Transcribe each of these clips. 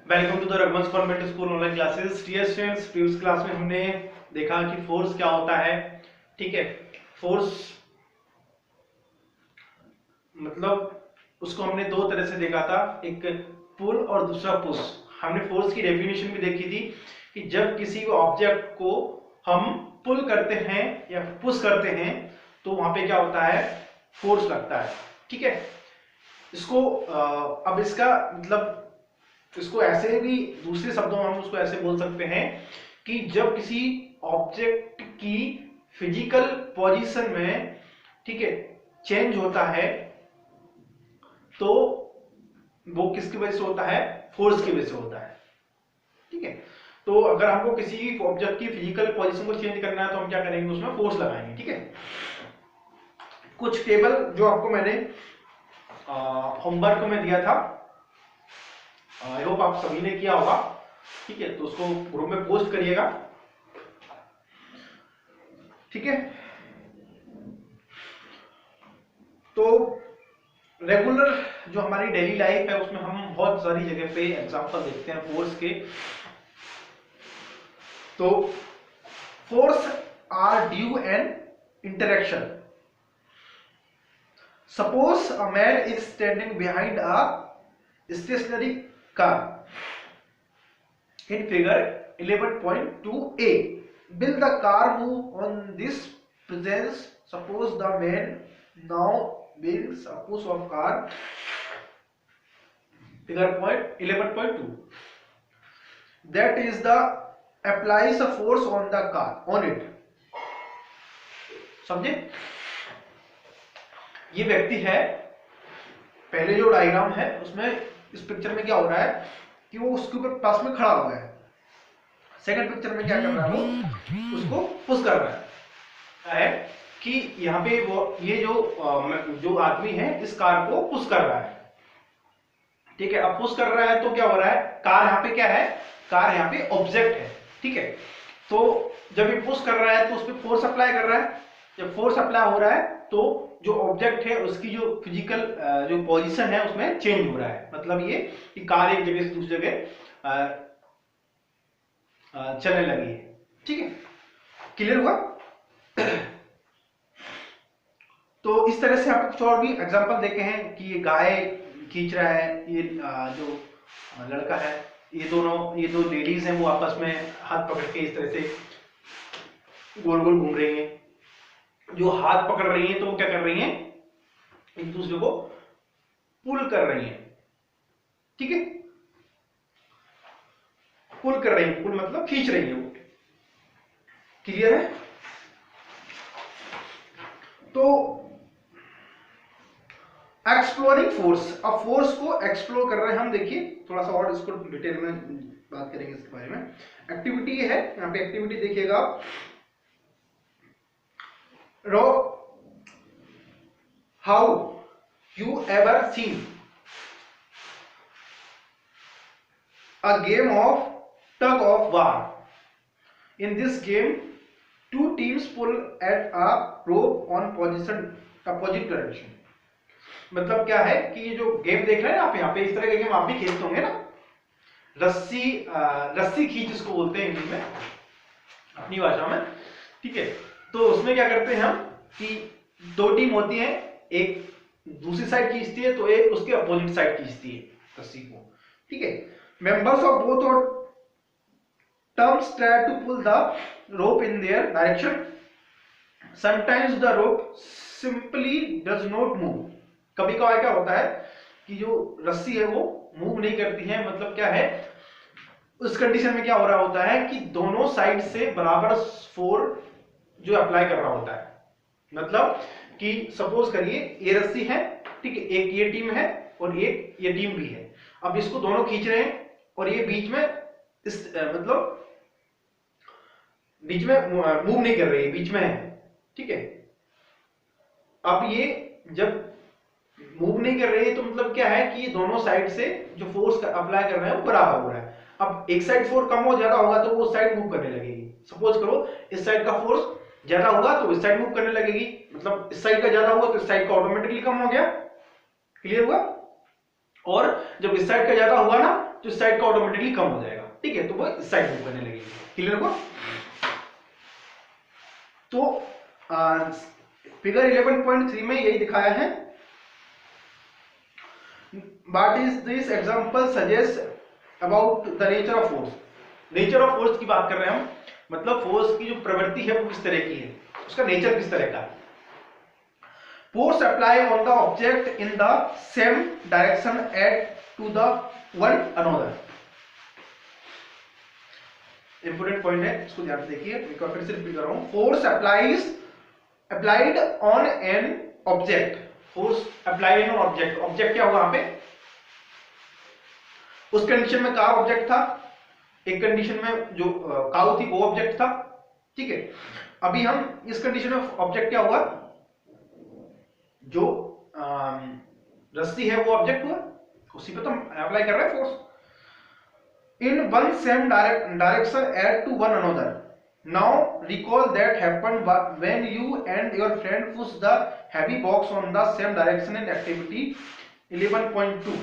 Welcome to the Raghuvansh convent school online classes. Dear students, previous class में हमने देखा कि फोर्स क्या होता है। ठीक है, फोर्स मतलब उसको हमने दो तरह से देखा था, एक पुल और दूसरा पुश। हमने फोर्स की डेफिनेशन भी देखी थी कि जब किसी ऑब्जेक्ट को हम पुल करते हैं या पुश करते हैं तो वहां पे क्या होता है, फोर्स लगता है। ठीक है, इसको अब इसका मतलब इसको ऐसे भी दूसरे शब्दों में हम उसको ऐसे बोल सकते हैं कि जब किसी ऑब्जेक्ट की फिजिकल पोजीशन में, ठीक है, चेंज होता है तो वो किसकी वजह से होता है, फोर्स की वजह से होता है। ठीक है, तो अगर हमको किसी ऑब्जेक्ट की फिजिकल पोजीशन को चेंज करना है तो हम क्या करेंगे, उसमें फोर्स लगाएंगे। ठीक है, कुछ टेबल जो आपको मैंने होमवर्क में दिया था, आई होप आप सभी ने किया होगा। ठीक है, तो उसको ग्रुप में पोस्ट करिएगा। ठीक है, तो रेगुलर जो हमारी डेली लाइफ है उसमें हम बहुत सारी जगह पे एग्जांपल देखते हैं फोर्स के। तो force are due an interaction. Suppose a man is standing behind a stationary car in figure 11.2a. Will the car move on this presence? Suppose the man now brings a push of car, figure point 11.2, that is the applies a force on the car on it. समझे? ये व्यक्ति है, पहले जो diagram है उसमें इस picture में क्या हो रहा है कि वो उसके ऊपर पास में खड़ा हुआ है। सेकंड पिक्चर में क्या कर रहा है, वो उसको पुश कर रहा है कि यहाँ पे वो ये जो आदमी है इस कार को पुश कर रहा है। ठीक है, अब पुश कर रहा है तो क्या हो रहा है, कार यहाँ पे क्या है, कार यहाँ पे ऑब्जेक्ट है। ठीक है, तो जब ये पुश कर रहा है तो उस पर फोर्स अप्लाई कर रहा है। जब फोर्स अप्लाई हो रहा है तो जो ऑब्जेक्ट है उसकी जो फिजिकल जो पोजीशन है उसमें चेंज हो रहा है। मतलब ये कि कार एक जगह से दूसरी जगह चलने लगी है। ठीक है, क्लियर हुआ? तो इस तरह से आप कुछ और भी एग्जांपल देखे हैं कि ये गाय खींच रहा है, ये जो लड़का है, ये दो लेडीज हैं, वो आपस में हाथ पकड़ के इस तरह से गोल गोल घूम रही हैं। जो हाथ पकड़ रही हैं तो वो क्या कर रही हैं, एक दूसरे को पुल कर रही हैं। ठीक है, पुल कर रही हैं, पुल मतलब खींच रही हैं वो। क्लियर है? तो एक्सप्लोरिंग फोर्स, अब फोर्स को एक्सप्लोर कर रहे हैं हम। देखिए थोड़ा सा और इसको डिटेल में बात करेंगे इसके बारे में। एक्टिविटी है, यहाँ पे एक्टिविटी देखिएगा। Row how you ever seen a game of tug of war. In this game, two teams pull at a rope on opposite direction. मतलब क्या है कि ये जो गेम देख रहे हैं आप यहाँ पे, इस तरह के गेम आप भी खेलते होंगे ना। रस्सी खींच इसको बोलते हैं इंग्लिश में, अपनी भाषा में। ठीक है, तो उसमें क्या करते हैं हम कि दो टीम होती है, एक दूसरी साइड खींचती है तो एक उसके अपोजिट साइड खींचती है रस्सी को। ठीक है, members of both teams try to pull the rope in their direction. Sometimes the rope simply does not move. कभी कभार क्या होता है कि जो रस्सी है वो मूव नहीं करती है। मतलब क्या है, उस कंडीशन में क्या हो रहा होता है कि दोनों साइड से बराबर फोर्स जो अप्लाई कर रहा होता है। मतलब कि सपोज करिए ये रस्सी है, ठीक है, एक ये टीम है और एक ये टीम भी है। अब इसको दोनों खींच रहे हैं और ये बीच में मतलब बीच में मूव नहीं कर रही है, बीच में है। ठीक है, अब ये जब मूव नहीं कर रही है तो मतलब क्या है कि ये दोनों साइड से जो फोर्स अप्लाई कर रहे हैं वो बराबर हो रहा है। अब एक साइड फोर्स कम हो ज्यादा होगा तो वो साइड मूव करने लगेगी। सपोज करो इस साइड का फोर्स ज्यादा होगा तो इस साइड मूव करने लगेगी। मतलब इस साइड का ज्यादा होगा तो इस साइड का ऑटोमेटिकली कम हो गया। क्लियर हुआ? और जब इस साइड का ज्यादा हुआ ना तो इस साइड का ऑटोमेटिकली कम हो जाएगा, ठीक है, तो वो इस साइड मूव करने लगेगी। क्लियर हो? तो फिगर 11.3 में यही दिखाया है। What is this example suggests about the nature of force? Nature of force की बात कर रहे हैं हम, मतलब फोर्स की जो प्रवृत्ति है वो किस तरह की है, उसका नेचर किस तरह का है। Force apply on the object in the same direction at to the one another. Important point है, इसको ध्यान से देखिए, एक बार फिर से रिपीट कर रहा हूं। Force applied on an object, force applied on object, object क्या होगा यहाँ पे, उस कंडीशन में कार ऑब्जेक्ट था, एक कंडीशन में जो काऊ थी वो ऑब्जेक्ट था, ठीक है। अभी हम इस कंडीशन में ऑब्जेक्ट क्या हुआ, जो रस्सी है वो ऑब्जेक्ट हुआ, उसी पे तो हम अप्लाई कर रहे हैं force. In one same direction at to one another. Now recall that happened when you and your friend push the heavy box on the same direction in activity 11.2।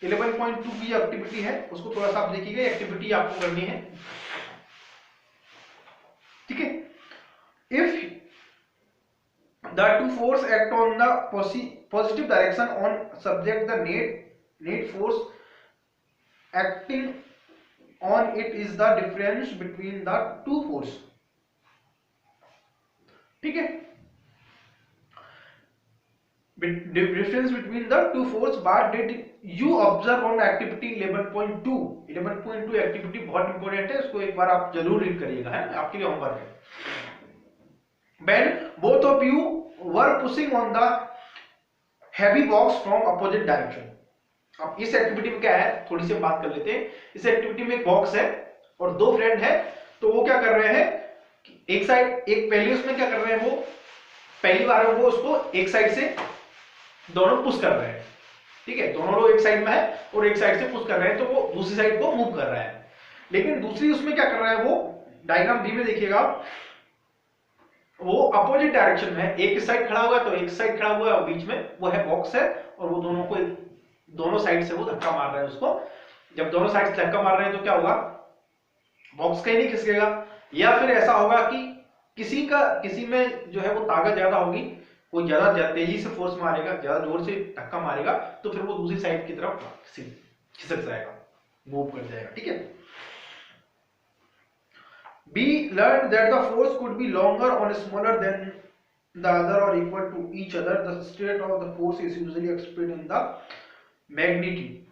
11.2 की एक्टिविटी है उसको थोड़ा सा आप देखिएगा, एक्टिविटी आपको करनी है, ठीक है। If the two force act on the positive direction on subject, the net force acting on it is the difference between the two force, ठीक है, difference between the two force। But did you observe on activity 11.2? 11.2 activity बहुत important है, इसको एक बार आप जरूर read करिएगा, है आपके लिए होमवर्क है। When both of you were pushing on the heavy box from opposite direction। अब इस एक्टिविटी में क्या है, थोड़ी सी बात कर लेते हैं। इस एक्टिविटी में एक बॉक्स है और दो फ्रेंड है, तो वो क्या कर रहे हैं, एक साइड, एक पहले उसमें क्या कर रहे हैं, वो पहली बार वो उसको एक साइड से दोनों पुश कर रहे हैं, ठीक है, दोनों लोग एक साइड में है और एक साइड से पुश कर रहे हैं, तो वो दूसरी साइड को मूव कर रहा है। लेकिन दूसरी उसमें क्या कर रहा है, वो डायग्राम बी में देखिएगा, वो अपोजिट डायरेक्शन में है, एक साइड खड़ा हुआ है तो एक साइड खड़ा हुआ है और बीच में वो है बॉक्स है, और वो दोनों को दोनों साइड से वो धक्का मार रहा है उसको। जब दोनों साइड से धक्का मार रहे हैं तो क्या होगा, बॉक्स कहीं नहीं खिसकेगा, या फिर ऐसा होगा कि किसी में जो है वो ताकत ज्यादा होगी, कोई ज्यादा तेजी से फोर्स मारेगा, ज्यादा जोर से धक्का मारेगा, तो फिर वो दूसरी साइड की तरफ खिसक जाएगा, मूव कर जाएगा, ठीक है। We learned that the force could be longer or smaller than the other or equal to each other. The state of the force is usually expressed in the magnitude.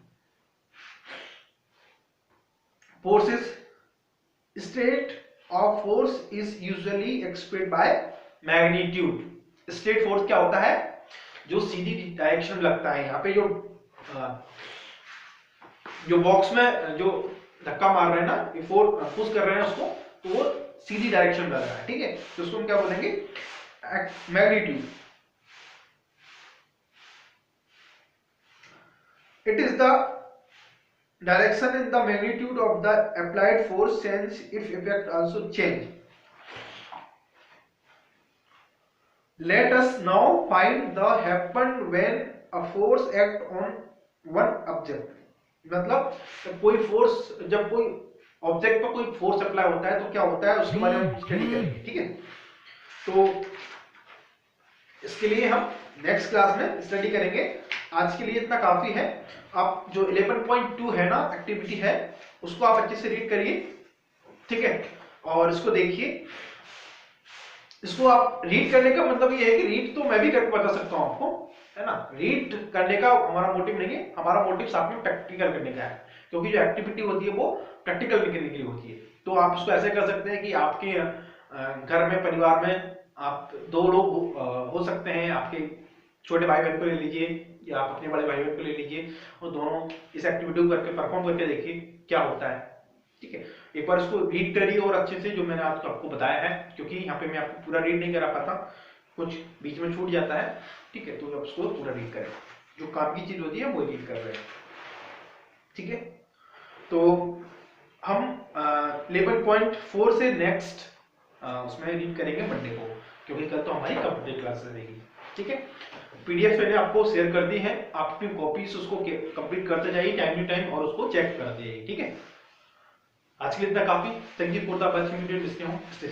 State of force is usually expressed by magnitude. State force क्या होता है, जो सीधी direction लगता है। यहाँ पे जो box में जो धक्का मार रहे हैं ना, ये पुश कर रहे हैं उसको, तो वो सीधी डायरेक्शन लग रहा है, ठीक है, तो उसको हम क्या बोलेंगे, magnitude. It is the direction in the magnitude of the applied force change if effect also change. Let us now find the happen when a force act on one object. मतलब जब कोई ऑब्जेक्ट पर कोई force apply होता है तो क्या होता है, उसके बारे में हम स्टडी करेंगे, ठीक है। तो इसके लिए हम नेक्स्ट क्लास में स्टडी करेंगे। आज के लिए इतना काफी है। आप जो 11.2 है ना एक्टिविटी है, उसको आप अच्छे से रीड करिए, ठीक है, और इसको देखिए। इसको आप रीड करने का मतलब ये है कि रीड तो मैं भी करके बता सकता हूं आपको, है ना। रीड करने का हमारा मोटिव नहीं है, हमारा मोटिव साथ में प्रैक्टिकल करने का है, क्योंकि जो एक्टिविटी होती है वो प्रैक्टिकल करने के लिए होती है। तो आप इसको ऐसे कर सकते हैं कि आपके घर में, परिवार में आप दो लोग हो सकते हैं, आपके छोटे भाई बहन को ले लीजिए या आप अपने बड़े भाई बहन को ले लीजिए, और दोनों इस एक्टिविटी को करके परफॉर्म करके देखिए क्या होता है, ठीक है। एक बार इसको रीड करिए और अच्छे से, जो मैंने आपको बताया है, क्योंकि यहाँ पे मैं आपको पूरा रीड नहीं करा पाता, कुछ बीच में छूट जाता है, ठीक है, तो आप उसको पूरा रीड करें, जो काम की चीज होती है वो रीड कर रहे हैं, ठीक है। तो हम 11.4 से नेक्स्ट उसमें रीड करेंगे मंडे को, क्योंकि कल तो हमारी कंप्यूटर क्लास रहेगी। ठीक है, पीडीएफ मैंने आपको शेयर कर दी है, आप अपनी कॉपीज उसको कंप्लीट करते जाइए टाइम टू टाइम और उसको चेक करते जाइए। ठीक है, आज के लिए इतना काफी। Thank you for the opportunity.